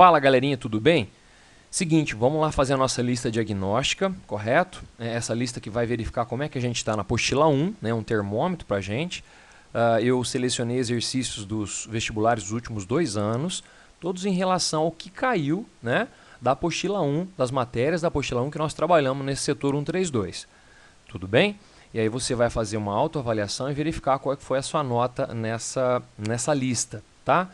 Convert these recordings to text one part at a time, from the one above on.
Fala galerinha, tudo bem? Seguinte, vamos lá fazer a nossa lista diagnóstica, correto? Essa lista que vai verificar como é que a gente está na apostila 1, né, um termômetro para a gente. Eu selecionei exercícios dos vestibulares dos últimos 2 anos, todos em relação ao que caiu, né, da apostila 1, das matérias da apostila 1 que nós trabalhamos nesse setor 132. Tudo bem? E aí você vai fazer uma autoavaliação e verificar qual é que foi a sua nota nessa lista, tá?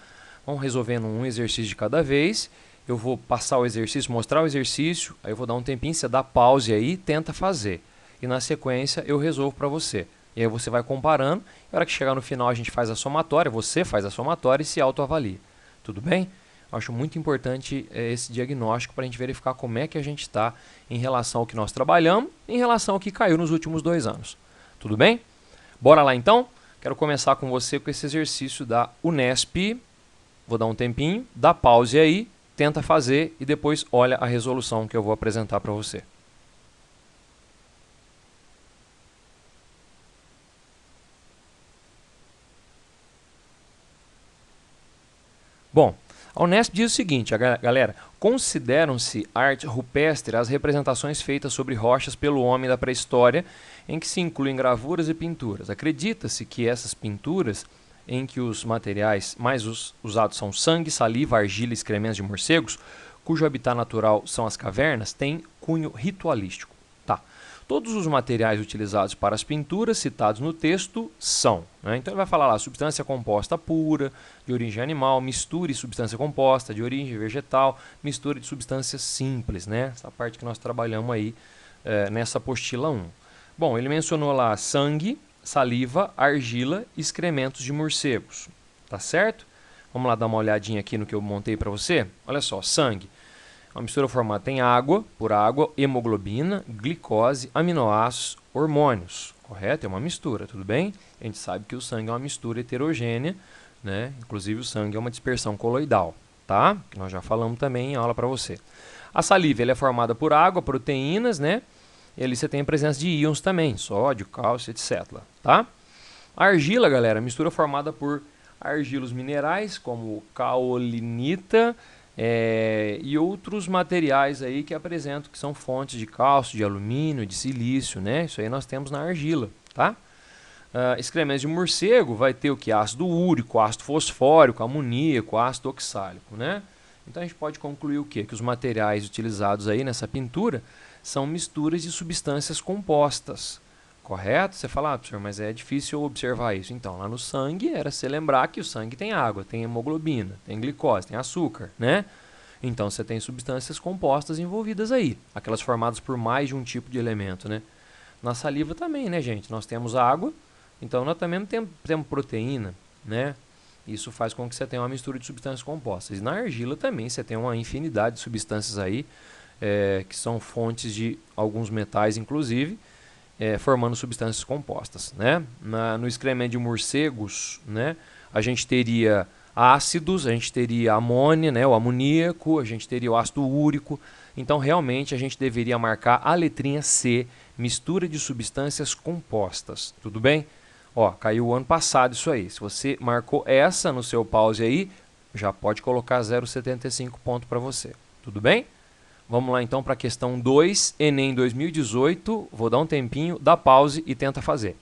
Vamos resolvendo um exercício de cada vez. Eu vou passar o exercício, mostrar o exercício, aí eu vou dar um tempinho, você dá pause aí, tenta fazer. E na sequência eu resolvo para você. E aí você vai comparando, e na hora que chegar no final a gente faz a somatória, você faz a somatória e se autoavalia. Tudo bem? Acho muito importante esse diagnóstico para a gente verificar como é que a gente está em relação ao que nós trabalhamos, em relação ao que caiu nos últimos 2 anos. Tudo bem? Bora lá então? Quero começar com você com esse exercício da Unesp. Vou dar um tempinho, dá pause aí, tenta fazer e depois olha a resolução que eu vou apresentar para você. Bom, a Unesp diz o seguinte, galera, consideram-se arte rupestre as representações feitas sobre rochas pelo homem da pré-história, em que se incluem gravuras e pinturas. Acredita-se que essas pinturas, em que os materiais mais usados são sangue, saliva, argila e excrementos de morcegos, cujo habitat natural são as cavernas, têm cunho ritualístico. Tá. Todos os materiais utilizados para as pinturas citados no texto são, né? Então ele vai falar lá, substância composta pura, de origem animal, mistura de substância composta, de origem vegetal, mistura de substâncias simples, né? Essa parte que nós trabalhamos aí nessa apostila 1. Bom, ele mencionou lá sangue, saliva, argila e excrementos de morcegos. Tá certo? Vamos lá dar uma olhadinha aqui no que eu montei para você. Olha só, sangue. Uma mistura formada tem água, por água, hemoglobina, glicose, aminoácidos, hormônios. Correto? É uma mistura, tudo bem? A gente sabe que o sangue é uma mistura heterogênea, né? Inclusive o sangue é uma dispersão coloidal, tá? Que nós já falamos também em aula para você. A saliva ela é formada por água, proteínas, né? E ali você tem a presença de íons também, sódio, cálcio, etc. Tá? A argila, galera, mistura formada por argilos minerais, como caolinita e outros materiais aí que apresentam que são fontes de cálcio, de alumínio, de silício, né? Isso aí nós temos na argila, tá? Excrementos de morcego vai ter o que? Ácido úrico, ácido fosfórico, amoníaco, ácido oxálico, né? Então a gente pode concluir o quê? Que os materiais utilizados aí nessa pintura são misturas de substâncias compostas, correto? Você fala, professor, mas é difícil observar isso. Então, lá no sangue, era você lembrar que o sangue tem água, tem hemoglobina, tem glicose, tem açúcar, né? Então, você tem substâncias compostas envolvidas aí, aquelas formadas por mais de um tipo de elemento, né? Na saliva também, né, gente? Nós temos água, então nós também temos proteína, né? Isso faz com que você tenha uma mistura de substâncias compostas. E na argila também você tem uma infinidade de substâncias aí, que são fontes de alguns metais, inclusive, formando substâncias compostas, né? No excremento de morcegos, né, a gente teria ácidos, a gente teria amônia, né, o amoníaco, a gente teria o ácido úrico. Então, realmente, a gente deveria marcar a letrinha C, mistura de substâncias compostas. Tudo bem? Ó, caiu o ano passado isso aí. Se você marcou essa no seu pause aí, já pode colocar 0,75 ponto para você. Tudo bem? Vamos lá então para a questão 2, Enem 2018. Vou dar um tempinho, dá pause e tenta fazer.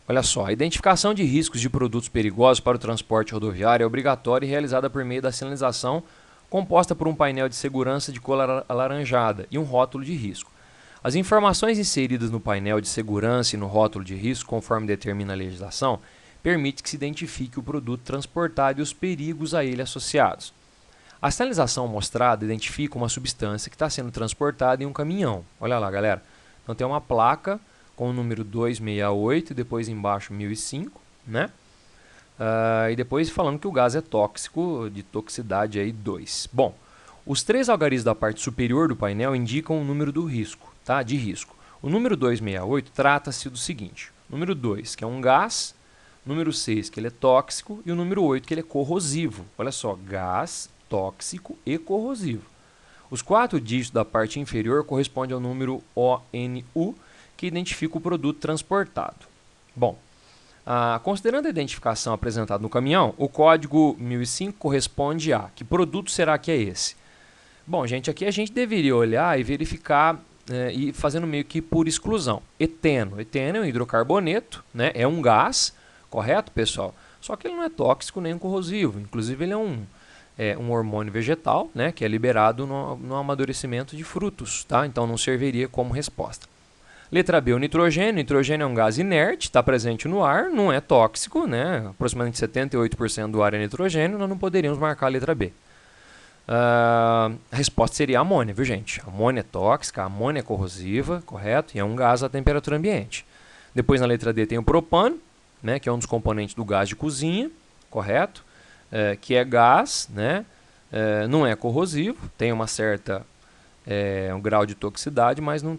Olha só, a identificação de riscos de produtos perigosos para o transporte rodoviário é obrigatória e realizada por meio da sinalização composta por um painel de segurança de cor alaranjada e um rótulo de risco. As informações inseridas no painel de segurança e no rótulo de risco, conforme determina a legislação, permite que se identifique o produto transportado e os perigos a ele associados. A sinalização mostrada identifica uma substância que está sendo transportada em um caminhão. Olha lá, galera. Então tem uma placa com o número 268 e depois embaixo 1005, né? E depois falando que o gás é tóxico, de toxicidade aí 2. Bom, os 3 algarismos da parte superior do painel indicam o número do risco, tá? De risco. O número 268 trata-se do seguinte: número 2, que é um gás, número 6, que ele é tóxico, e o número 8, que ele é corrosivo. Olha só, gás, tóxico e corrosivo. Os 4 dígitos da parte inferior correspondem ao número ONU, que identifica o produto transportado. Bom, considerando a identificação apresentada no caminhão, o código 1005 corresponde a... Que produto será que é esse? Bom, gente, aqui a gente deveria olhar e verificar, e fazendo meio que por exclusão. Eteno. Eteno é um hidrocarboneto, né? É um gás, correto, pessoal? Só que ele não é tóxico nem corrosivo. Inclusive, ele é um hormônio vegetal, né? Que é liberado no amadurecimento de frutos, tá? Então, não serviria como resposta. Letra B, o nitrogênio. O nitrogênio é um gás inerte, está presente no ar, não é tóxico, né? Aproximadamente 78% do ar é nitrogênio, nós não poderíamos marcar a letra B. A resposta seria a amônia, viu, gente? A amônia é tóxica, a amônia é corrosiva, correto? E é um gás à temperatura ambiente. Depois, na letra D, tem o propano, né? Que é um dos componentes do gás de cozinha, correto? Que é gás, né? Não é corrosivo, tem uma certa um grau de toxicidade, mas não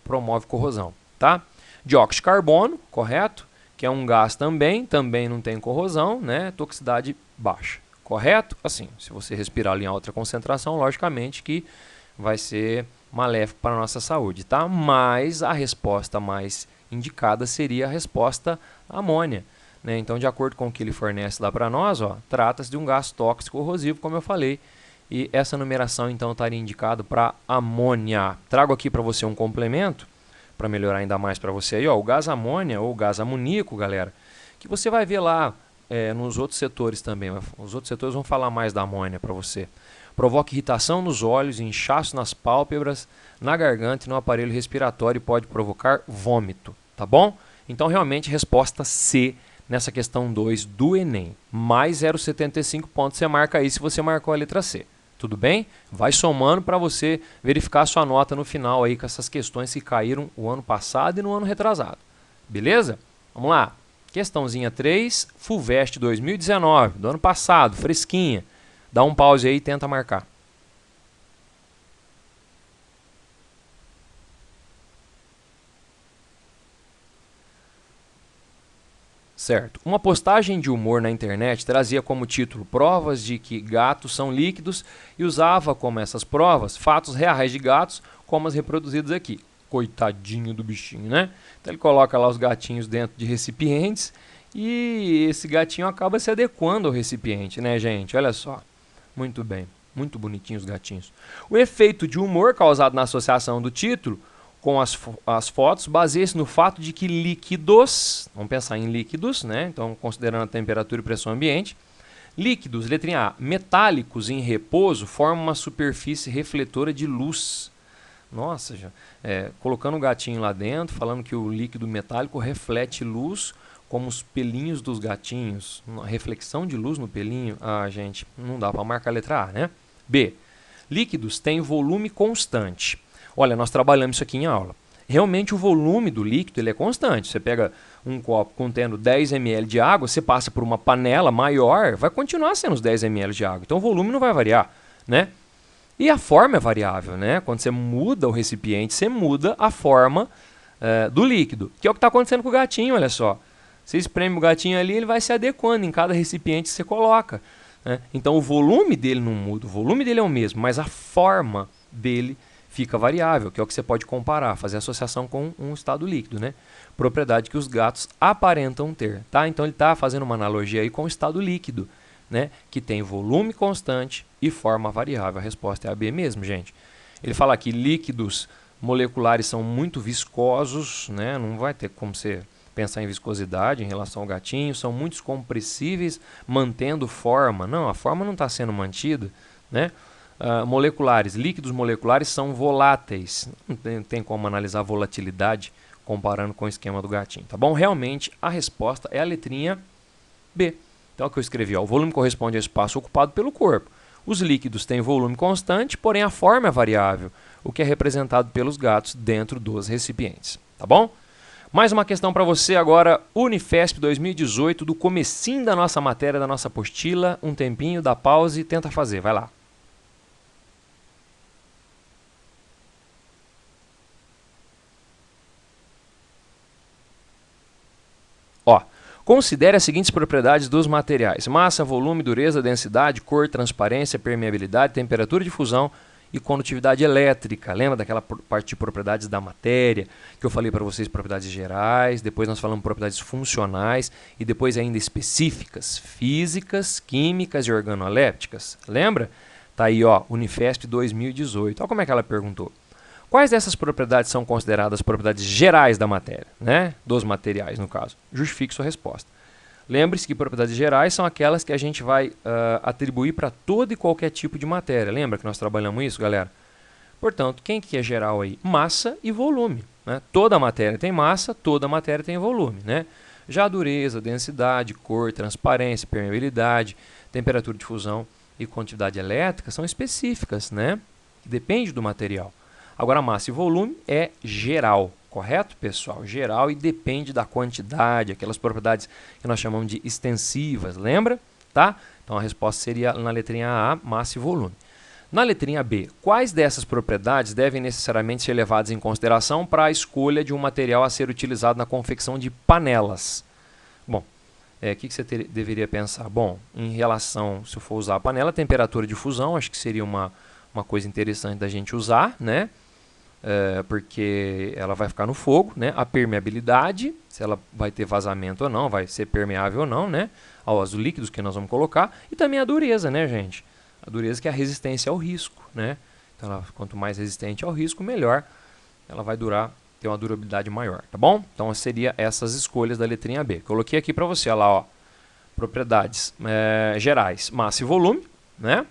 promove corrosão, tá? Dióxido de carbono, correto? Que é um gás também não tem corrosão, né? Toxicidade baixa, correto? Assim, se você respirar em alta concentração, logicamente que vai ser maléfico para a nossa saúde, tá? Mas a resposta mais indicada seria a resposta amônia, né? Então, de acordo com o que ele fornece lá para nós, trata-se de um gás tóxico corrosivo, como eu falei, e essa numeração, então, estaria indicada para amônia. Trago aqui para você um complemento, para melhorar ainda mais para você aí, o gás amônia ou gás amoníaco, galera, que você vai ver lá nos outros setores também. Os outros setores vão falar mais da amônia para você. Provoca irritação nos olhos, inchaço nas pálpebras, na garganta e no aparelho respiratório e pode provocar vômito, tá bom? Então, realmente, resposta C nessa questão 2 do Enem. Mais 0,75 pontos você marca aí se você marcou a letra C. Tudo bem? Vai somando para você verificar a sua nota no final aí com essas questões que caíram o ano passado e no ano retrasado. Beleza? Vamos lá. Questãozinha 3, FUVEST 2019, do ano passado, fresquinha. Dá um pause aí e tenta marcar. Certo. Uma postagem de humor na internet trazia como título provas de que gatos são líquidos e usava como essas provas fatos reais de gatos, como as reproduzidas aqui. Coitadinho do bichinho, né? Então ele coloca lá os gatinhos dentro de recipientes e esse gatinho acaba se adequando ao recipiente, né, gente? Olha só. Muito bem. Muito bonitinhos os gatinhos. O efeito de humor causado na associação do título com as fotos baseia-se no fato de que líquidos, vamos pensar em líquidos, né? Então, considerando a temperatura e pressão ambiente, líquidos, letrinha A, metálicos em repouso, formam uma superfície refletora de luz. Nossa, colocando o gatinho lá dentro, falando que o líquido metálico reflete luz como os pelinhos dos gatinhos. Uma reflexão de luz no pelinho, gente, não dá para marcar a letra A, né? B, líquidos têm volume constante. Olha, nós trabalhamos isso aqui em aula. Realmente o volume do líquido ele é constante. Você pega um copo contendo 10 ml de água, você passa por uma panela maior, vai continuar sendo os 10 ml de água. Então o volume não vai variar, né? E a forma é variável, né? Quando você muda o recipiente, você muda a forma do líquido. Que é o que está acontecendo com o gatinho, olha só. Você espreme o gatinho ali, ele vai se adequando em cada recipiente que você coloca, né? Então o volume dele não muda, o volume dele é o mesmo, mas a forma dele fica variável, que é o que você pode comparar, fazer associação com um estado líquido, né? Propriedade que os gatos aparentam ter, tá? Então ele está fazendo uma analogia aí com o estado líquido, né? Que tem volume constante e forma variável. A resposta é a B mesmo, gente. Ele fala que líquidos moleculares são muito viscosos, né? Não vai ter como você pensar em viscosidade em relação ao gatinho, são muito compressíveis, mantendo forma. Não, a forma não está sendo mantida, né? Moleculares, líquidos moleculares são voláteis. Não tem como analisar a volatilidade comparando com o esquema do gatinho, tá bom? Realmente a resposta é a letrinha B. Então é o que eu escrevi, o volume corresponde ao espaço ocupado pelo corpo. Os líquidos têm volume constante, porém a forma é variável, o que é representado pelos gatos dentro dos recipientes, tá bom? Mais uma questão para você agora, Unifesp 2018, do comecinho da nossa matéria, da nossa apostila, um tempinho, dá pause e tenta fazer, vai lá. Considere as seguintes propriedades dos materiais: massa, volume, dureza, densidade, cor, transparência, permeabilidade, temperatura de fusão e condutividade elétrica. Lembra daquela parte de propriedades da matéria, que eu falei para vocês, propriedades gerais, depois nós falamos propriedades funcionais e depois ainda específicas, físicas, químicas e organolépticas. Lembra? Tá aí, ó, Unifesp 2018. Olha como é que ela perguntou. Quais dessas propriedades são consideradas propriedades gerais da matéria, né? Dos materiais, no caso. Justifique sua resposta. Lembre-se que propriedades gerais são aquelas que a gente vai atribuir para todo e qualquer tipo de matéria. Lembra que nós trabalhamos isso, galera? Portanto, quem que é geral aí? Massa e volume. Né? Toda matéria tem massa, toda matéria tem volume. Né? Já a dureza, densidade, cor, transparência, permeabilidade, temperatura de fusão e condutividade elétrica são específicas, né? Depende do material. Agora, massa e volume é geral, correto, pessoal? Geral e depende da quantidade, aquelas propriedades que nós chamamos de extensivas, lembra? Tá? Então, a resposta seria na letrinha A, massa e volume. Na letrinha B, quais dessas propriedades devem necessariamente ser levadas em consideração para a escolha de um material a ser utilizado na confecção de panelas? Bom, o que você deveria pensar? Bom, em relação, se eu for usar a panela, a temperatura de fusão, acho que seria uma coisa interessante da gente usar, né? Porque ela vai ficar no fogo, né? A permeabilidade, se ela vai ter vazamento ou não, vai ser permeável ou não, né? Aos líquidos que nós vamos colocar. E também a dureza, né, gente? A dureza que é a resistência ao risco, né? Então, quanto mais resistente ao risco, melhor ela vai durar, ter uma durabilidade maior, tá bom? Então, seria essas escolhas da letrinha B. Coloquei aqui para você, olha lá, ó. Propriedades gerais, massa e volume, né?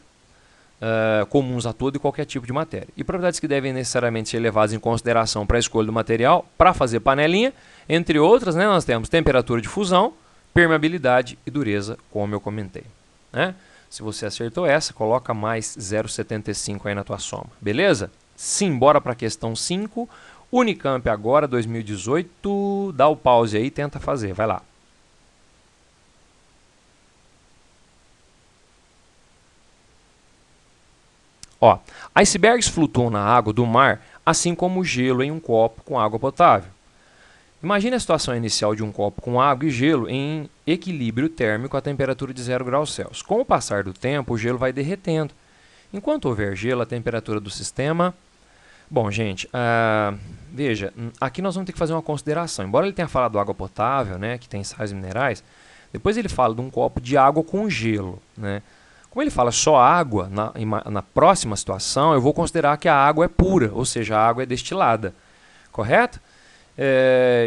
Comuns a todo e qualquer tipo de matéria. E propriedades que devem necessariamente ser levadas em consideração para a escolha do material para fazer panelinha, entre outras, né, nós temos temperatura de fusão, permeabilidade e dureza, como eu comentei. Né? Se você acertou essa, coloca mais 0,75 aí na tua soma. Beleza? Sim, bora para a questão 5. Unicamp agora, 2018. Dá o pause aí e tenta fazer. Vai lá. Ó, icebergs flutuam na água do mar, assim como o gelo em um copo com água potável. Imagine a situação inicial de um copo com água e gelo em equilíbrio térmico a temperatura de 0 graus Celsius. Com o passar do tempo, o gelo vai derretendo. Enquanto houver gelo, a temperatura do sistema... Bom, gente, veja, aqui nós vamos ter que fazer uma consideração. Embora ele tenha falado água potável, né, que tem sais minerais, depois ele fala de um copo de água com gelo, né? Como ele fala só água, na próxima situação, eu vou considerar que a água é pura, ou seja, a água é destilada. Correto?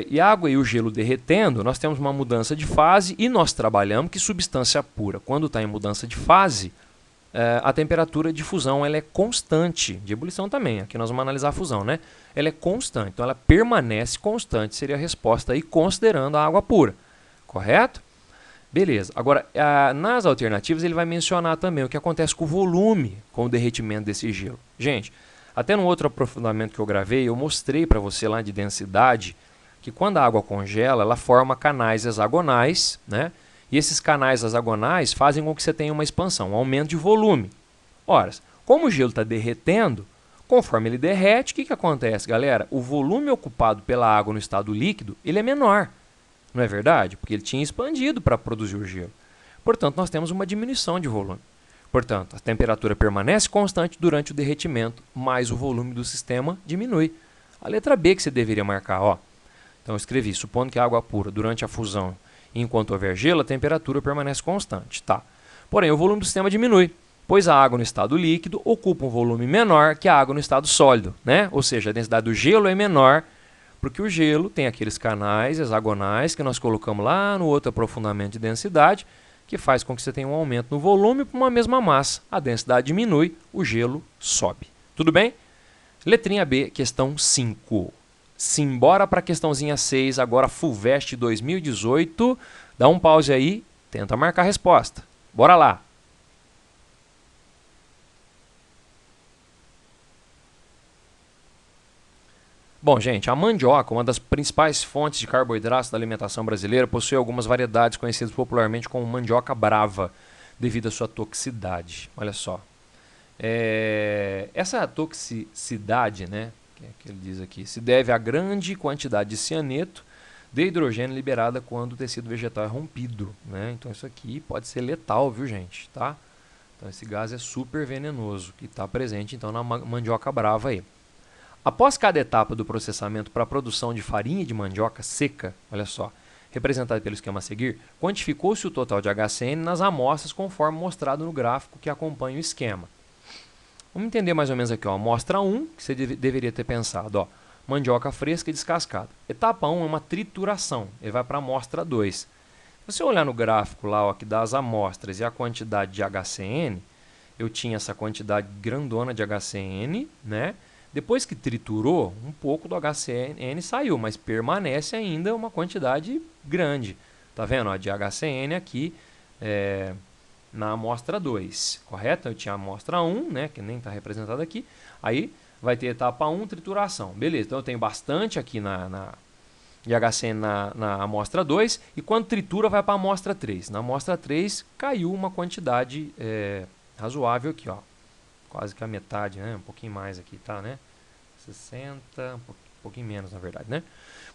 E a água e o gelo derretendo, nós temos uma mudança de fase e nós trabalhamos que substância pura, quando está em mudança de fase, a temperatura de fusão ela é constante, de ebulição também, aqui nós vamos analisar a fusão, né? Ela é constante, então ela permanece constante, seria a resposta aí considerando a água pura. Correto? Beleza. Agora, nas alternativas, ele vai mencionar também o que acontece com o volume, com o derretimento desse gelo. Gente, até no outro aprofundamento que eu gravei, eu mostrei para você lá de densidade que quando a água congela, ela forma canais hexagonais, né? E esses canais hexagonais fazem com que você tenha uma expansão, um aumento de volume. Ora, como o gelo está derretendo, conforme ele derrete, o que acontece, galera? O volume ocupado pela água no estado líquido, ele é menor. Não é verdade? Porque ele tinha expandido para produzir o gelo. Portanto, nós temos uma diminuição de volume. Portanto, a temperatura permanece constante durante o derretimento, mas o volume do sistema diminui. A letra B que você deveria marcar, ó. Então, eu escrevi, supondo que a água pura durante a fusão, enquanto houver gelo, a temperatura permanece constante. Tá. Porém, o volume do sistema diminui, pois a água no estado líquido ocupa um volume menor que a água no estado sólido, né? Ou seja, a densidade do gelo é menor, porque o gelo tem aqueles canais hexagonais que nós colocamos lá no outro aprofundamento de densidade, que faz com que você tenha um aumento no volume para uma mesma massa. A densidade diminui, o gelo sobe. Tudo bem? Letrinha B, questão 5. Simbora para a questãozinha 6, agora FUVEST 2018. Dá um pause aí, tenta marcar a resposta. Bora lá! Bom, gente, a mandioca, uma das principais fontes de carboidratos da alimentação brasileira, possui algumas variedades conhecidas popularmente como mandioca brava, devido à sua toxicidade. Olha só. Essa toxicidade, né, que ele diz aqui, se deve à grande quantidade de cianeto de hidrogênio liberada quando o tecido vegetal é rompido. Né? Então isso aqui pode ser letal, viu, gente? Tá? Então esse gás é super venenoso, que está presente então na mandioca brava aí. Após cada etapa do processamento para a produção de farinha de mandioca seca, olha só, representada pelo esquema a seguir, quantificou-se o total de HCN nas amostras conforme mostrado no gráfico que acompanha o esquema. Vamos entender mais ou menos aqui, ó, amostra 1, que você deveria ter pensado, ó, mandioca fresca e descascada. Etapa 1 é uma trituração, ele vai para a amostra 2. Se você olhar no gráfico lá, ó, que dá as amostras e a quantidade de HCN, eu tinha essa quantidade grandona de HCN, né? Depois que triturou, um pouco do HCN saiu, mas permanece ainda uma quantidade grande. Tá vendo? Ó, de HCN aqui na amostra 2, correto? Eu tinha a amostra 1, né, que nem está representada aqui. Aí vai ter etapa 1, trituração. Beleza, então eu tenho bastante aqui de HCN na amostra 2. E quando tritura vai para a amostra 3. Na amostra 3 caiu uma quantidade razoável aqui, ó. Quase que a metade, né? Um pouquinho mais aqui, tá, né? 60, um pouquinho menos, na verdade, né?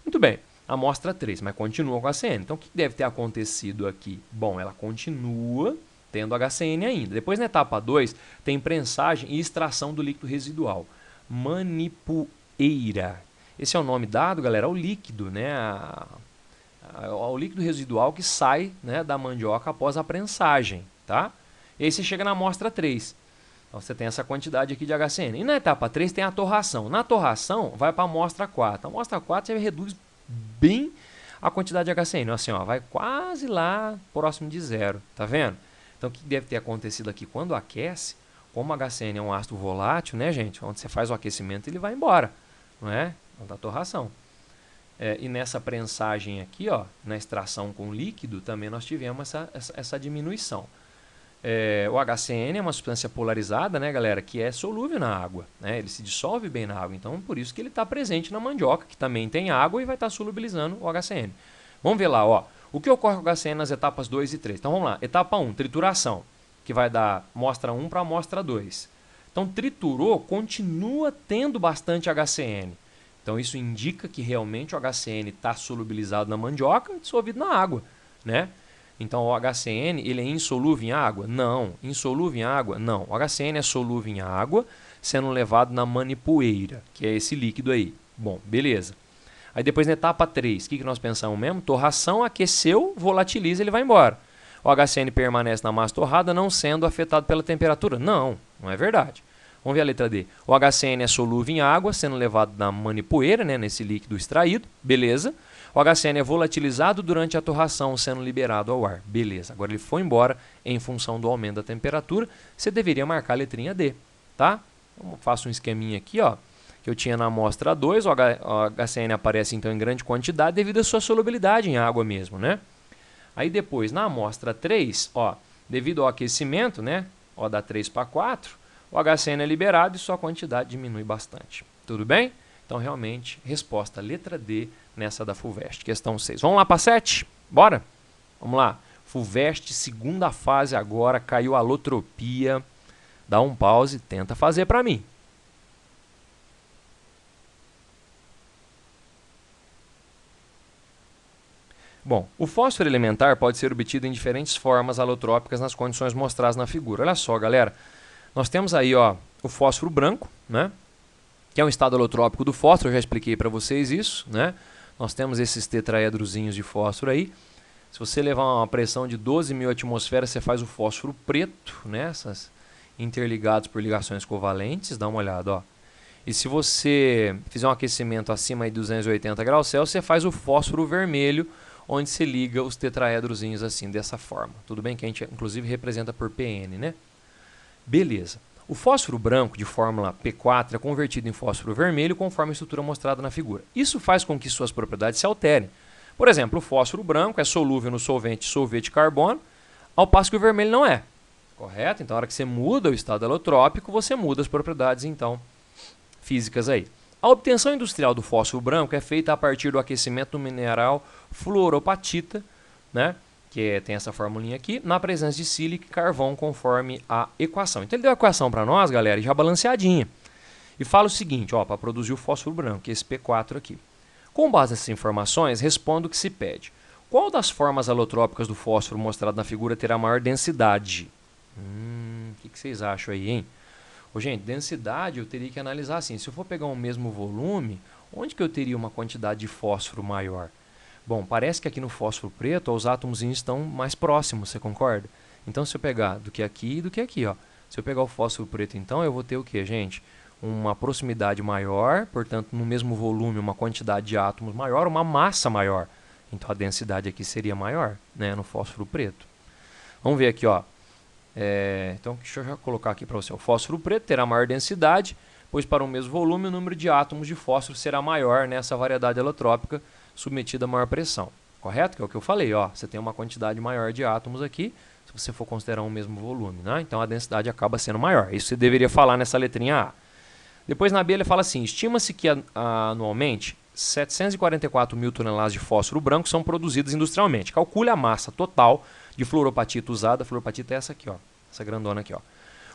Muito bem, amostra 3, mas continua com a HCN. Então, o que deve ter acontecido aqui? Bom, ela continua tendo HCN ainda. Depois, na etapa 2, tem prensagem e extração do líquido residual. Manipueira. Esse é o nome dado, galera, ao líquido, né? Ao líquido residual que sai, né, da mandioca após a prensagem, tá? E aí você chega na amostra 3. Então você tem essa quantidade aqui de HCN. E na etapa 3 tem a torração. Na torração vai para a amostra 4. A amostra 4 você reduz bem a quantidade de HCN. Assim, ó, vai quase lá próximo de zero. Tá vendo? Então o que deve ter acontecido aqui? Quando aquece, como o HCN é um ácido volátil, né, gente? Onde você faz o aquecimento ele vai embora. Não é? Da torração. E nessa prensagem aqui, ó, na extração com líquido, também nós tivemos essa diminuição. O HCN é uma substância polarizada, né, galera, que é solúvel na água, né? Ele se dissolve bem na água, então por isso que ele está presente na mandioca, que também tem água e vai estar solubilizando o HCN. Vamos ver lá, ó, o que ocorre com o HCN nas etapas 2 e 3. Então vamos lá, etapa 1, trituração, que vai dar amostra 1 para amostra 2. Então triturou, continua tendo bastante HCN. Então isso indica que realmente o HCN está solubilizado na mandioca e dissolvido na água, né? Então o HCN ele é insolúvel em água? Não. Insolúvel em água? Não. O HCN é solúvel em água, sendo levado na manipueira, que é esse líquido aí. Bom, beleza. Aí depois na etapa 3, o que nós pensamos mesmo? Torração, aqueceu, volatiliza, ele vai embora. O HCN permanece na massa torrada, não sendo afetado pela temperatura? Não, não é verdade. Vamos ver a letra D. O HCN é solúvel em água, sendo levado na manipueira, né, nesse líquido extraído. Beleza. O HCN é volatilizado durante a torração, sendo liberado ao ar. Beleza. Agora ele foi embora em função do aumento da temperatura. Você deveria marcar a letrinha D, tá? Eu faço um esqueminha aqui, ó, que eu tinha na amostra 2. O HCN aparece então em grande quantidade devido à sua solubilidade em água mesmo, né? Aí depois, na amostra 3, ó, devido ao aquecimento, né, ó, da 3 para 4, o HCN é liberado e sua quantidade diminui bastante. Tudo bem? Então, realmente, resposta letra D nessa da FUVEST. Questão 6. Vamos lá para 7? Bora? Vamos lá. FUVEST, segunda fase agora, caiu a alotropia. Dá um pause, tenta fazer para mim. Bom, o fósforo elementar pode ser obtido em diferentes formas alotrópicas nas condições mostradas na figura. Olha só, galera. Nós temos aí, ó, o fósforo branco, né? Que é um estado alotrópico do fósforo, eu já expliquei para vocês isso, né? Nós temos esses tetraedrozinhos de fósforo aí. Se você levar uma pressão de 12.000 atmosferas, você faz o fósforo preto, né? Essas interligados por ligações covalentes, dá uma olhada, ó. E se você fizer um aquecimento acima de 280 graus Celsius, você faz o fósforo vermelho, onde se liga os tetraedrozinhos assim, dessa forma. Tudo bem que a gente, inclusive, representa por PN, né? Beleza. O fósforo branco de fórmula P4 é convertido em fósforo vermelho conforme a estrutura mostrada na figura. Isso faz com que suas propriedades se alterem. Por exemplo, o fósforo branco é solúvel no solvente de carbono, ao passo que o vermelho não é. Correto? Então, na hora que você muda o estado alotrópico, você muda as propriedades, então, físicas aí. A obtenção industrial do fósforo branco é feita a partir do aquecimento do mineral fluoropatita, né? Que tem essa formulinha aqui, na presença de sílica e carvão, conforme a equação. Então ele deu a equação para nós, galera, já balanceadinha. E fala o seguinte, ó, para produzir o fósforo branco, que é esse P4 aqui. Com base nessas informações, respondo o que se pede. Qual das formas alotrópicas do fósforo mostrado na figura terá maior densidade? Que vocês acham aí, hein? Ô, gente, densidade eu teria que analisar assim. Se eu for pegar o mesmo volume, onde que eu teria uma quantidade de fósforo maior? Bom, parece que aqui no fósforo preto os átomos estão mais próximos, você concorda? Então, se eu pegar do que aqui e do que aqui, ó. Se eu pegar o fósforo preto, então, eu vou ter o que, gente? Uma proximidade maior, portanto, no mesmo volume, uma quantidade de átomos maior, uma massa maior. Então, a densidade aqui seria maior, né, no fósforo preto. Vamos ver aqui, ó. Então, deixa eu já colocar aqui para você. O fósforo preto terá maior densidade, pois para o mesmo volume o número de átomos de fósforo será maior nessa variedade alotrópica submetida a maior pressão. Correto? Que é o que eu falei. Ó. Você tem uma quantidade maior de átomos aqui, se você for considerar o mesmo volume. Né? Então, a densidade acaba sendo maior. Isso você deveria falar nessa letrinha A. Depois, na B, ele fala assim, estima-se que anualmente 744 mil toneladas de fósforo branco são produzidas industrialmente. Calcule a massa total de fluoropatita usada. A fluoropatita é essa aqui, ó, essa grandona aqui, ó.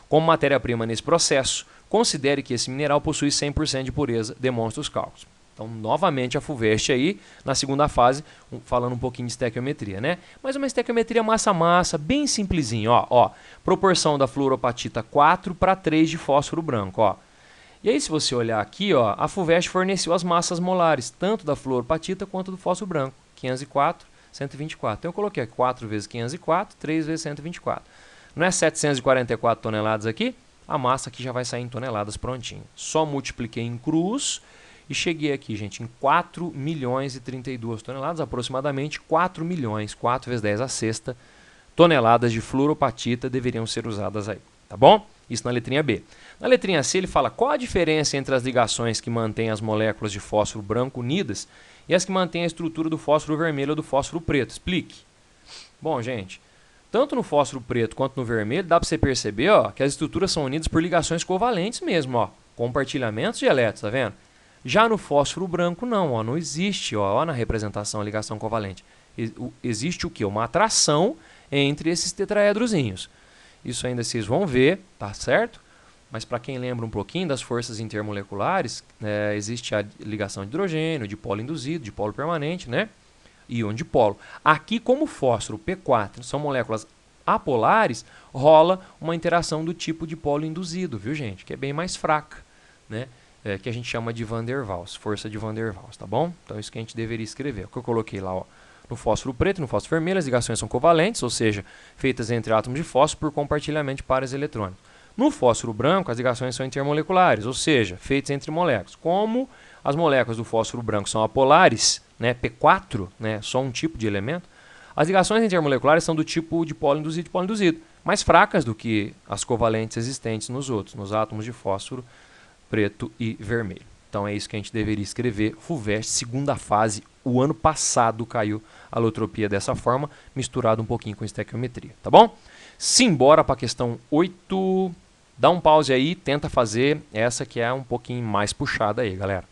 Como matéria-prima nesse processo, considere que esse mineral possui 100% de pureza, demonstra os cálculos. Então, novamente, a FUVEST aí, na segunda fase, falando um pouquinho de estequiometria, né? Mas uma estequiometria massa-massa, bem simplesinho, ó. Proporção da fluoropatita 4:3 de fósforo branco, ó. E aí, se você olhar aqui, ó, a FUVEST forneceu as massas molares, tanto da fluoropatita quanto do fósforo branco, 504, 124. Então, eu coloquei aqui 4 vezes 504, 3 vezes 124. Não é 744 toneladas aqui? A massa aqui já vai sair em toneladas prontinho. Só multipliquei em cruz e cheguei aqui, gente, em 4 milhões e 32 toneladas, aproximadamente 4 milhões, 4 vezes 10 a sexta, toneladas de fluoropatita deveriam ser usadas aí, tá bom? Isso na letrinha B. Na letrinha C ele fala qual a diferença entre as ligações que mantêm as moléculas de fósforo branco unidas e as que mantêm a estrutura do fósforo vermelho ou do fósforo preto. Explique. Bom, gente, tanto no fósforo preto quanto no vermelho dá para você perceber, ó, que as estruturas são unidas por ligações covalentes mesmo, ó, compartilhamentos de elétrons, tá vendo? Já no fósforo branco não, ó, não existe, ó, na representação a ligação covalente. Existe o quê? Uma atração entre esses tetraedrozinhos. Isso ainda vocês vão ver, tá certo? Mas para quem lembra um pouquinho das forças intermoleculares, existe a ligação de hidrogênio, de polo induzido, de polo permanente, né? Íon de polo. Aqui, como o fósforo P4 são moléculas apolares, rola uma interação do tipo de polo induzido, viu, gente? Que é bem mais fraca, né? Que a gente chama de Van der Waals, força de Van der Waals, tá bom? Então, isso que a gente deveria escrever. O que eu coloquei lá, ó. No fósforo preto e no fósforo vermelho, as ligações são covalentes, ou seja, feitas entre átomos de fósforo por compartilhamento de pares eletrônicos. No fósforo branco, as ligações são intermoleculares, ou seja, feitas entre moléculas. Como as moléculas do fósforo branco são apolares, né, P4, né, só um tipo de elemento, as ligações intermoleculares são do tipo de polo induzido e polo induzido, mais fracas do que as covalentes existentes nos outros, nos átomos de fósforo preto e vermelho. Então é isso que a gente deveria escrever. FUVEST, segunda fase, o ano passado caiu a alotropia dessa forma, misturado um pouquinho com estequiometria, tá bom? Simbora para a questão 8. Dá um pause aí, tenta fazer essa que é um pouquinho mais puxada aí, galera.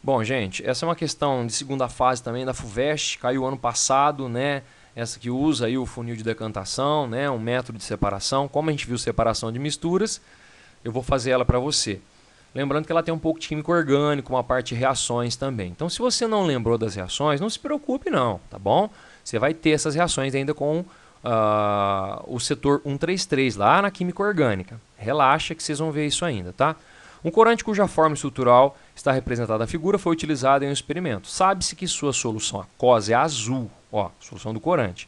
Bom, gente, essa é uma questão de segunda fase também da FUVEST, caiu ano passado, né? Essa que usa aí o funil de decantação, né? Um método de separação. Como a gente viu separação de misturas, eu vou fazer ela para você. Lembrando que ela tem um pouco de químico orgânico, uma parte de reações também. Então, se você não lembrou das reações, não se preocupe não, tá bom? Você vai ter essas reações ainda com o setor 133, lá na química orgânica. Relaxa que vocês vão ver isso ainda, tá? Um corante cuja forma estrutural está representada na figura foi utilizado em um experimento. Sabe-se que sua solução aquosa é azul, ó, solução do corante.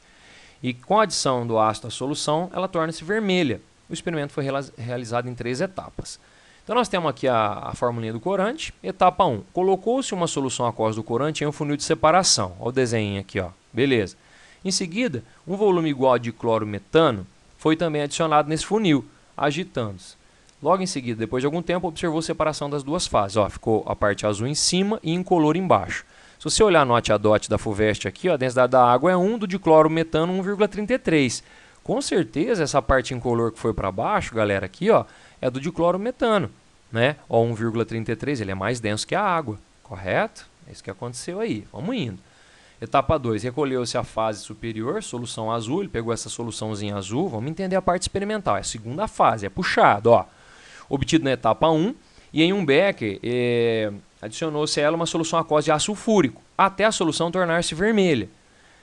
E com a adição do ácido à solução, ela torna-se vermelha. O experimento foi realizado em 3 etapas. Então nós temos aqui a formulinha do corante. Etapa 1. Colocou-se uma solução aquosa do corante em um funil de separação. Olha o desenho aqui, ó. Beleza. Em seguida, um volume igual de clorometano foi também adicionado nesse funil, agitando-se. Logo em seguida, depois de algum tempo, observou a separação das duas fases. Ó, ficou a parte azul em cima e incolor embaixo. Se você olhar a nota a DOT da FUVEST aqui, ó, a densidade da água é 1, do diclorometano 1,33. Com certeza, essa parte incolor que foi para baixo, galera, aqui, ó, é do diclorometano, né? Ó, 1,33, ele é mais denso que a água, correto? É isso que aconteceu aí. Vamos indo. Etapa 2, recolheu-se a fase superior, solução azul, ele pegou essa soluçãozinha azul, vamos entender a parte experimental, é a segunda fase, é puxado, ó. Obtido na etapa 1, e em um becker, adicionou-se a ela uma solução aquosa de ácido sulfúrico, até a solução tornar-se vermelha.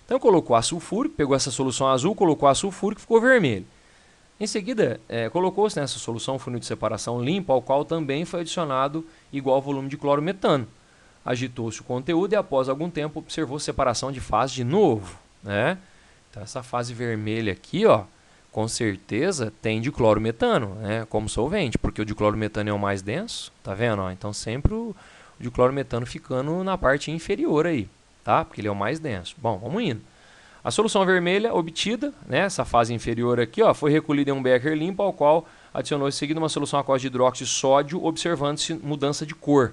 Então colocou ácido sulfúrico, pegou essa solução azul, colocou ácido sulfúrico e ficou vermelho. Em seguida, colocou-se nessa solução um funil de separação limpo, ao qual também foi adicionado igual volume de clorometano. Agitou-se o conteúdo e após algum tempo observou separação de fase de novo, né? Então essa fase vermelha aqui, ó, com certeza tem diclorometano, né, como solvente, porque o diclorometano é o mais denso, tá vendo? Ó? Então sempre o diclorometano ficando na parte inferior aí, tá? Porque ele é o mais denso. Bom, vamos indo. A solução vermelha obtida, né, essa fase inferior aqui, ó, foi recolhida em um becker limpo, ao qual adicionou em seguida uma solução aquosa de hidróxido de sódio, observando-se mudança de cor.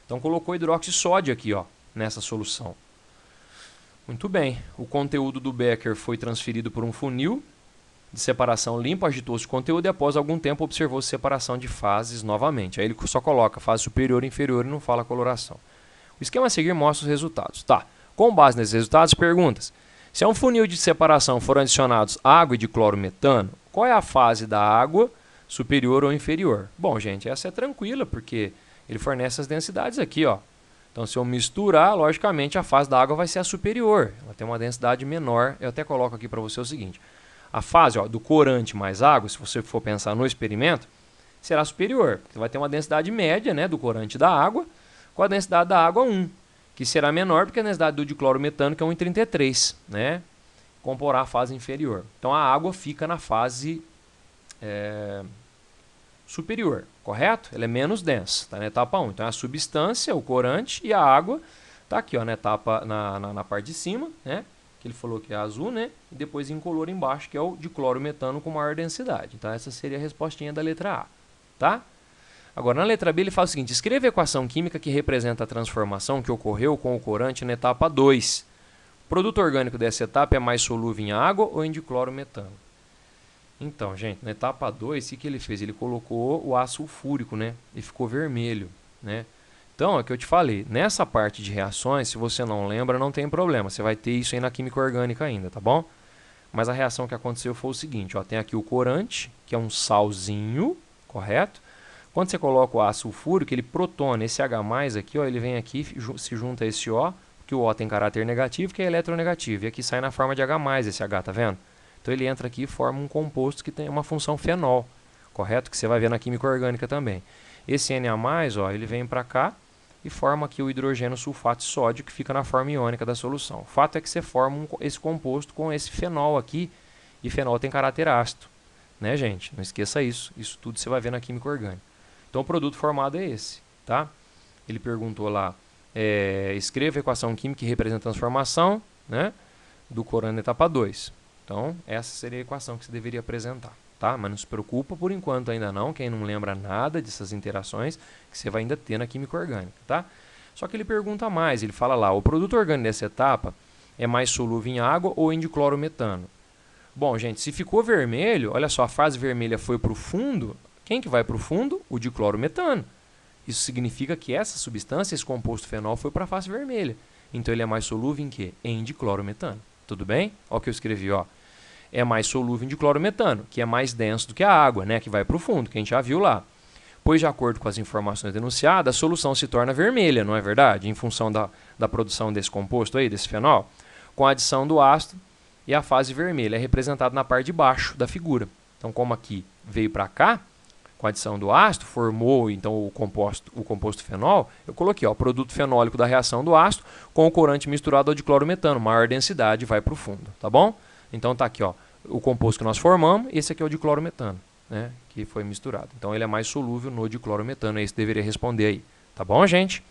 Então colocou hidróxido de sódio aqui, ó, nessa solução. Muito bem, o conteúdo do becker foi transferido por um funil de separação limpo, agitou-se o conteúdo e após algum tempo observou-se separação de fases novamente. Aí ele só coloca fase superior e inferior e não fala coloração. O esquema a seguir mostra os resultados. Tá, com base nesses resultados, perguntas. Se a um funil de separação foram adicionados água e diclorometano, qual é a fase da água, superior ou inferior? Bom, gente, essa é tranquila, porque ele fornece as densidades aqui, ó. Então, se eu misturar, logicamente, a fase da água vai ser a superior. Ela tem uma densidade menor. Eu até coloco aqui para você o seguinte. A fase, ó, do corante mais água, se você for pensar no experimento, será superior. Você vai ter uma densidade média, né, do corante da água com a densidade da água 1, que será menor do que a densidade do diclorometano, que é 1,33, né? Comporá a fase inferior. Então, a água fica na fase superior, correto? Ela é menos densa, está na etapa 1. Então, é a substância, o corante e a água está aqui, ó, na etapa, na parte de cima, né? Que ele falou que é azul, né? E depois incolor embaixo, que é o diclorometano com maior densidade. Então, essa seria a respostinha da letra A, tá? Agora, na letra B, ele fala o seguinte: escreva a equação química que representa a transformação que ocorreu com o corante na etapa 2. O produto orgânico dessa etapa é mais solúvel em água ou em diclorometano? Então, gente, na etapa 2, o que ele fez? Ele colocou o ácido sulfúrico, né? E ficou vermelho, né? Então, é o que eu te falei, nessa parte de reações, se você não lembra, não tem problema. Você vai ter isso aí na química orgânica ainda, tá bom? Mas a reação que aconteceu foi o seguinte, ó, tem aqui o corante, que é um salzinho, correto? Quando você coloca o ácido sulfúrico, ele protona, esse H+, aqui, ó, ele vem aqui, se junta a esse O, que o O tem caráter negativo, que é eletronegativo, e aqui sai na forma de H+, esse H, tá vendo? Então ele entra aqui e forma um composto que tem uma função fenol, correto? Que você vai ver na química orgânica também. Esse Na+, ó, ele vem para cá e forma aqui o hidrogênio sulfato de sódio, que fica na forma iônica da solução. O fato é que você forma esse composto com esse fenol aqui, e fenol tem caráter ácido, né, gente? Não esqueça isso. Isso tudo você vai ver na química orgânica. Então o produto formado é esse, tá? Ele perguntou lá, escreva a equação química que representa a transformação, né, do corante na etapa 2. Então essa seria a equação que você deveria apresentar, tá? Mas não se preocupa, por enquanto ainda não, quem não lembra nada dessas interações que você vai ainda ter na química orgânica, tá? Só que ele pergunta mais, ele fala lá, o produto orgânico dessa etapa é mais solúvel em água ou em diclorometano? Bom, gente, se ficou vermelho, olha só, a fase vermelha foi para o fundo. Quem que vai para o fundo? O diclorometano. Isso significa que essa substância, esse composto fenol, foi para a fase vermelha. Então ele é mais solúvel em quê? Em diclorometano. Tudo bem? Olha o que eu escrevi, ó. É mais solúvel em diclorometano, que é mais denso do que a água, né? Que vai para o fundo, que a gente já viu lá. Pois, de acordo com as informações denunciadas, a solução se torna vermelha, não é verdade? Em função da produção desse composto aí, desse fenol, com a adição do ácido, e a fase vermelha é representada na parte de baixo da figura. Então, como aqui veio para cá, com a adição do ácido, formou então o composto fenol, eu coloquei ó, o produto fenólico da reação do ácido com o corante misturado ao diclorometano, maior densidade, vai para o fundo, tá bom? Então tá aqui ó, o composto que nós formamos, esse aqui é o diclorometano, né, que foi misturado. Então ele é mais solúvel no diclorometano, é isso que deveria responder aí, tá bom, gente?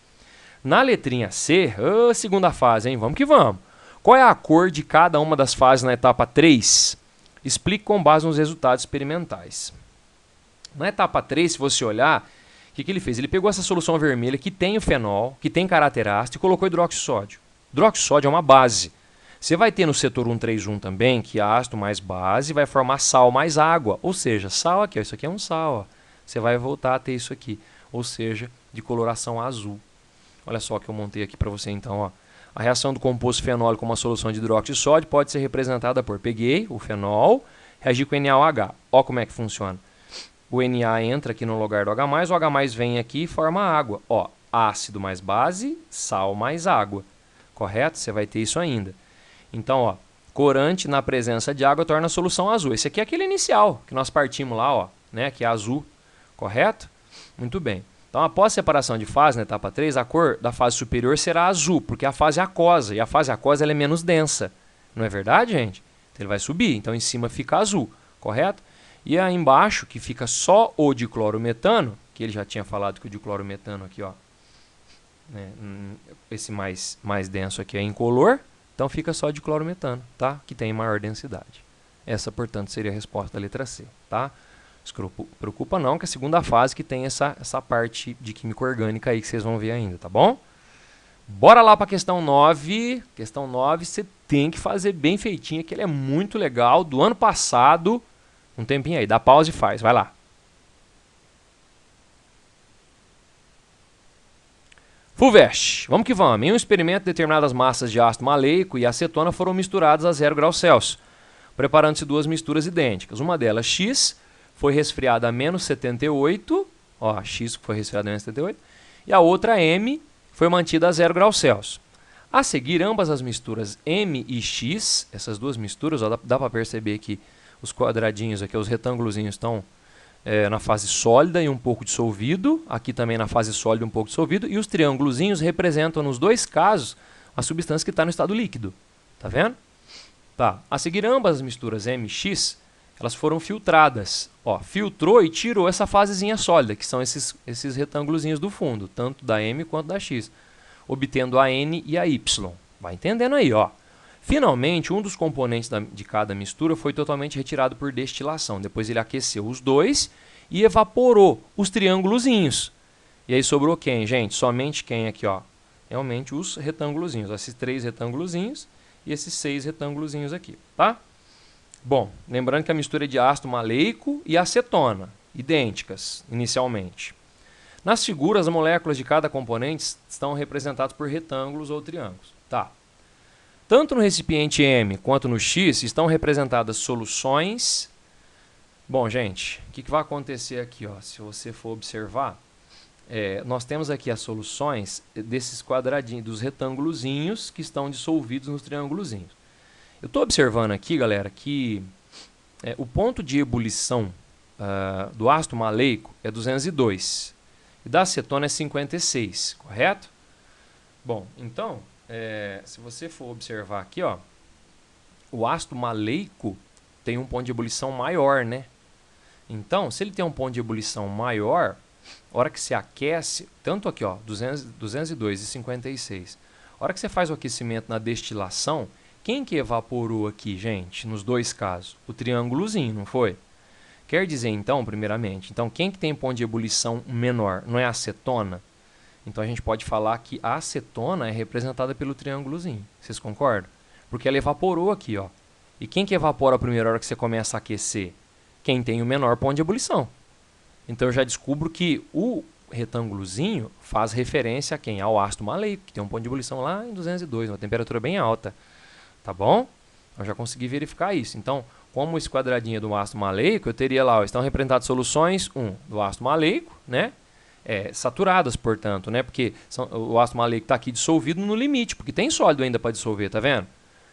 Na letrinha C, segunda fase, hein? Vamos que vamos. Qual é a cor de cada uma das fases na etapa 3? Explique com base nos resultados experimentais. Na etapa 3, se você olhar, o que ele fez? Ele pegou essa solução vermelha que tem o fenol, que tem caráter ácido, e colocou hidróxido de sódio. Hidróxido de sódio é uma base. Você vai ter no setor 131 também, que é ácido mais base, vai formar sal mais água. Ou seja, sal aqui, ó, isso aqui é um sal. Ó. Você vai voltar a ter isso aqui, ou seja, de coloração azul. Olha só o que eu montei aqui para você então. Ó. A reação do composto fenólico com uma solução de hidróxido de sódio pode ser representada por, peguei o fenol, reagir com NaOH. Olha como é que funciona. O Na entra aqui no lugar do H+, o H+ vem aqui e forma água. Ó, ácido mais base, sal mais água. Correto? Você vai ter isso ainda. Então, ó, corante na presença de água torna a solução azul. Esse aqui é aquele inicial que nós partimos lá, ó, né, que é azul. Correto? Muito bem. Então, após separação de fase, na etapa 3, a cor da fase superior será azul, porque a fase aquosa, e a fase aquosa ela é menos densa. Não é verdade, gente? Então, ele vai subir, então em cima fica azul, correto? E aí embaixo, que fica só o diclorometano, que ele já tinha falado que o diclorometano aqui, ó, né, esse mais denso aqui é incolor, então fica só diclorometano, tá? Que tem maior densidade. Essa, portanto, seria a resposta da letra C, tá? Não se preocupa não, que é a segunda fase que tem essa parte de química orgânica aí que vocês vão ver ainda, tá bom? Bora lá para a questão 9. Questão 9 você tem que fazer bem feitinha, que ele é muito legal, do ano passado. Um tempinho aí, dá pausa e faz, vai lá. FUVEST, vamos que vamos. Em um experimento, determinadas massas de ácido maleico e acetona foram misturadas a 0 graus Celsius, preparando-se duas misturas idênticas. Uma delas, X, foi resfriada a menos 78, ó, X foi resfriada a menos 78, e a outra, M, foi mantida a 0 graus Celsius. A seguir, ambas as misturas M e X, essas duas misturas, ó, dá para perceber que os quadradinhos aqui, os retângulozinhos estão na fase sólida e um pouco dissolvido, aqui também na fase sólida e um pouco dissolvido, e os triângulozinhos representam, nos dois casos, a substância que está no estado líquido. Tá vendo? Tá. A seguir, ambas as misturas M e X, elas foram filtradas. Ó, filtrou e tirou essa fasezinha sólida, que são esses retângulozinhos do fundo, tanto da M quanto da X, obtendo a N e a Y. Vai entendendo aí, ó. Finalmente, um dos componentes de cada mistura foi totalmente retirado por destilação. Depois ele aqueceu os dois e evaporou os triângulozinhos. E aí sobrou quem, gente? Somente quem aqui, ó? Realmente os retângulozinhos. Esses 3 retângulozinhos e esses 6 retângulozinhos aqui, tá? Bom, lembrando que a mistura é de ácido maleico e acetona, idênticas inicialmente. Nas figuras, as moléculas de cada componente estão representadas por retângulos ou triângulos. Tá. Tanto no recipiente M quanto no X estão representadas soluções. Bom, gente, o que vai acontecer aqui? Ó? Se você for observar, nós temos aqui as soluções desses quadradinhos, dos retângulozinhos que estão dissolvidos nos triângulozinhos. Eu estou observando aqui, galera, que o ponto de ebulição do ácido maleico é 202 e da acetona é 56, correto? Bom, então, se você for observar aqui, ó, o ácido maleico tem um ponto de ebulição maior, né? Então, se ele tem um ponto de ebulição maior, a hora que se aquece, tanto aqui, ó, 202 e 56, a hora que você faz o aquecimento na destilação, quem que evaporou aqui, gente, nos dois casos? O triângulozinho, não foi? Quer dizer, então, primeiramente, então quem que tem ponto de ebulição menor? Não é a acetona? Então a gente pode falar que a acetona é representada pelo triângulozinho. Vocês concordam? Porque ela evaporou aqui, ó. E quem que evapora a primeira hora que você começa a aquecer? Quem tem o menor ponto de ebulição. Então eu já descubro que o retângulozinho faz referência a quem? Ao ácido maleico, que tem um ponto de ebulição lá em 202, uma temperatura bem alta. Tá bom? Eu já consegui verificar isso. Então, como esse quadradinho é do ácido maleico, eu teria lá, ó, estão representadas soluções, do ácido maleico, né? Saturadas, portanto, né? Porque o ácido maleico está aqui dissolvido no limite, porque tem sólido ainda para dissolver, tá vendo?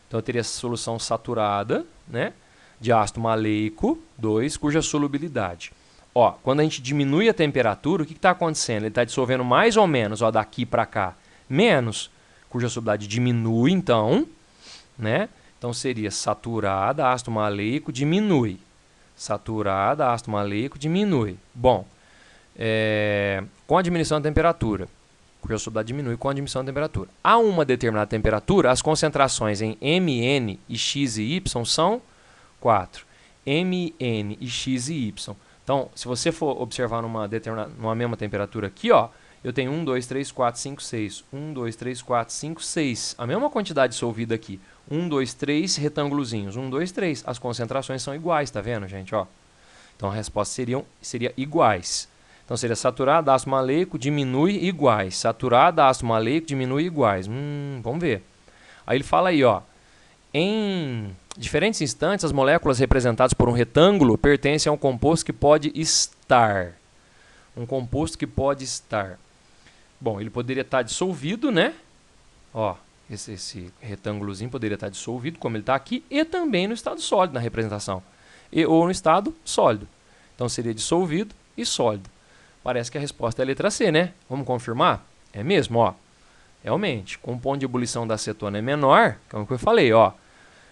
Então eu teria essa solução saturada, né? De ácido maleico 2, cuja solubilidade. Ó, quando a gente diminui a temperatura, o que está acontecendo? Ele está dissolvendo mais ou menos, ó, daqui para cá, menos, cuja solubilidade diminui, então, né? Então seria saturada, ácido maleico, diminui. Saturada, ácido maleico, diminui. Bom, com a diminuição da temperatura, cuja solubilidade diminui com a diminuição da temperatura. A uma determinada temperatura, as concentrações em Mn e X e Y são 4. Mn e X e Y. Então, se você for observar numa mesma temperatura aqui, ó, eu tenho 1, 2, 3, 4, 5, 6. 1, 2, 3, 4, 5, 6. A mesma quantidade dissolvida aqui. 1, 2, 3 retângulozinhos. 1, 2, 3. As concentrações são iguais, tá vendo, gente? Ó. Então, a resposta seria iguais. Então, seria saturado, ácido maleico, diminui, iguais. Saturado, ácido maleico, diminui, iguais. Vamos ver. Aí ele fala aí, ó. Em diferentes instantes, as moléculas representadas por um retângulo pertencem a um composto que pode estar. Um composto que pode estar. Bom, ele poderia estar dissolvido, né? Ó, esse retângulozinho poderia estar dissolvido, como ele está aqui, e também no estado sólido na representação. Ou no estado sólido. Então seria dissolvido e sólido. Parece que a resposta é a letra C, né? Vamos confirmar? É mesmo, ó. Realmente, com o ponto de ebulição da acetona é menor, como que eu falei, ó.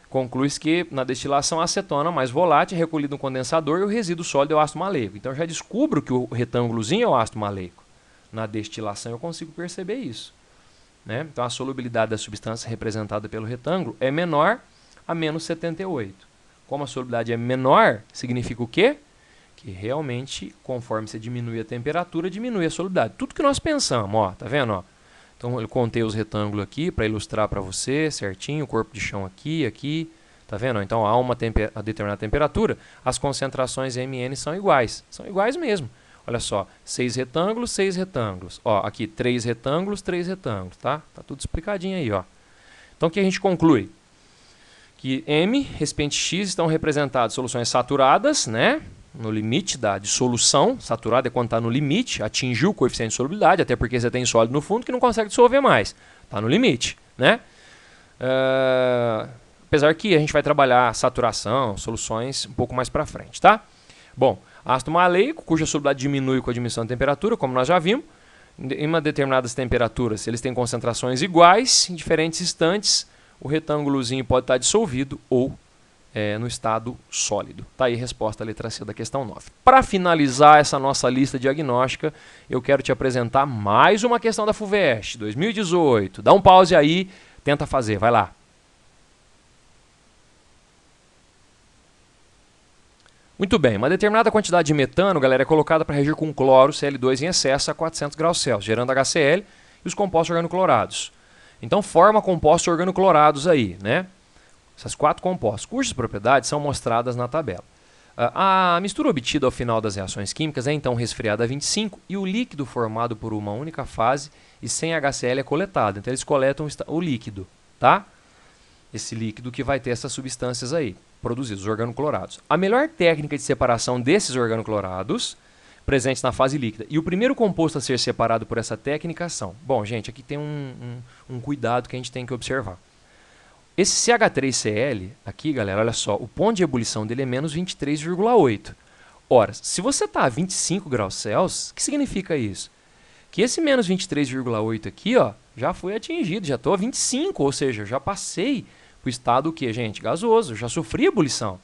Conclui-se que na destilação a acetona mais volátil é recolhida no condensador e o resíduo sólido é o ácido maleico. Então eu já descubro que o retângulozinho é o ácido maleico. Na destilação eu consigo perceber isso, né? Então a solubilidade da substância representada pelo retângulo é menor a menos 78. Como a solubilidade é menor, significa o quê? Que realmente, conforme você diminui a temperatura, diminui a solubilidade. Tudo que nós pensamos, ó, tá vendo, ó? Então eu contei os retângulos aqui para ilustrar para você certinho, o corpo de chão aqui, tá vendo? Então a uma determinada temperatura, as concentrações Mn são iguais mesmo. Olha só, 6 retângulos, 6 retângulos. Ó, aqui 3 retângulos, 3 retângulos, tá? Tá tudo explicadinho aí, ó. Então o que a gente conclui? Que M, recipiente X estão representados soluções saturadas, né? No limite da dissolução, saturada é quando está no limite, atingiu o coeficiente de solubilidade, até porque você tem sólido no fundo que não consegue dissolver mais. Está no limite, né? Apesar que a gente vai trabalhar saturação, soluções um pouco mais para frente, tá? Bom, ácido maleico, cuja solubilidade diminui com a diminuição da temperatura, como nós já vimos. Em uma determinadas temperaturas, eles têm concentrações iguais, em diferentes instantes, o retângulozinho pode estar dissolvido ou no estado sólido. Tá aí a resposta, a letra C da questão 9. Para finalizar essa nossa lista diagnóstica, eu quero te apresentar mais uma questão da FUVEST 2018. Dá um pause aí, tenta fazer, vai lá. Muito bem, uma determinada quantidade de metano, galera, é colocada para reagir com cloro Cl2 em excesso a 400 graus Celsius, gerando HCl e os compostos organoclorados. Então forma compostos organoclorados aí, né? Essas 4 compostos, cujas propriedades são mostradas na tabela. A mistura obtida ao final das reações químicas é então resfriada a 25 e o líquido formado por uma única fase e sem HCl é coletado. Então eles coletam o líquido, tá? Esse líquido que vai ter essas substâncias aí, produzidos, os organoclorados. A melhor técnica de separação desses organoclorados presentes na fase líquida e o primeiro composto a ser separado por essa técnica são... Bom, gente, aqui tem um cuidado que a gente tem que observar. Esse CH3Cl, aqui, galera, olha só, o ponto de ebulição dele é menos 23,8. Ora, se você está a 25 graus Celsius, o que significa isso? Que esse menos 23,8 aqui, ó, já foi atingido, já estou a 25, ou seja, já passei para o estado o quê, gente? Gasoso, já sofri ebulição.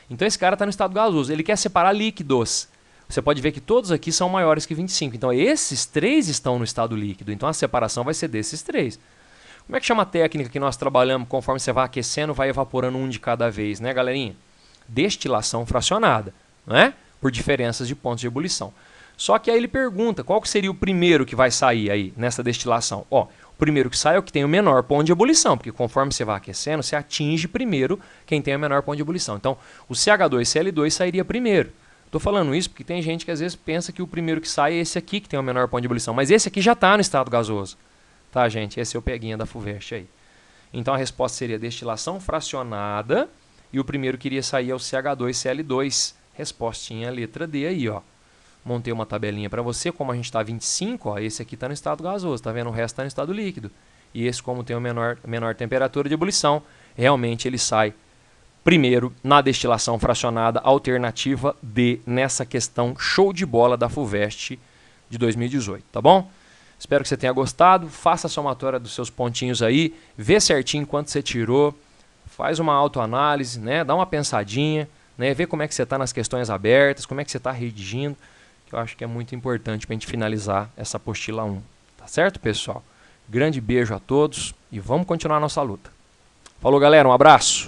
Então esse cara está no estado gasoso, ele quer separar líquidos. Você pode ver que todos aqui são maiores que 25, então esses 3 estão no estado líquido, então a separação vai ser desses 3. Como é que chama a técnica que nós trabalhamos conforme você vai aquecendo, vai evaporando um de cada vez, né, galerinha? Destilação fracionada, né? Por diferenças de pontos de ebulição. Só que aí ele pergunta, qual que seria o primeiro que vai sair aí nessa destilação? Ó, o primeiro que sai é o que tem o menor ponto de ebulição, porque conforme você vai aquecendo, você atinge primeiro quem tem o menor ponto de ebulição. Então, o CH2Cl2 sairia primeiro. Estou falando isso porque tem gente que às vezes pensa que o primeiro que sai é esse aqui que tem o menor ponto de ebulição, mas esse aqui já está no estado gasoso. Tá, gente? Esse é o peguinha da FUVEST aí. Então a resposta seria destilação fracionada e o primeiro que iria sair é o CH2Cl2. Respostinha letra D aí, ó. Montei uma tabelinha para você, como a gente está 25, ó, esse aqui está no estado gasoso, tá vendo? O resto está no estado líquido. E esse, como tem a menor temperatura de ebulição, realmente ele sai primeiro na destilação fracionada, alternativa D, nessa questão show de bola da FUVEST de 2018, tá bom? Espero que você tenha gostado, faça a somatória dos seus pontinhos aí, vê certinho quanto você tirou, faz uma autoanálise, né? Dá uma pensadinha, né? Vê como é que você está nas questões abertas, como é que você está redigindo, que eu acho que é muito importante para a gente finalizar essa apostila 1. Tá certo, pessoal? Grande beijo a todos e vamos continuar a nossa luta. Falou, galera, um abraço!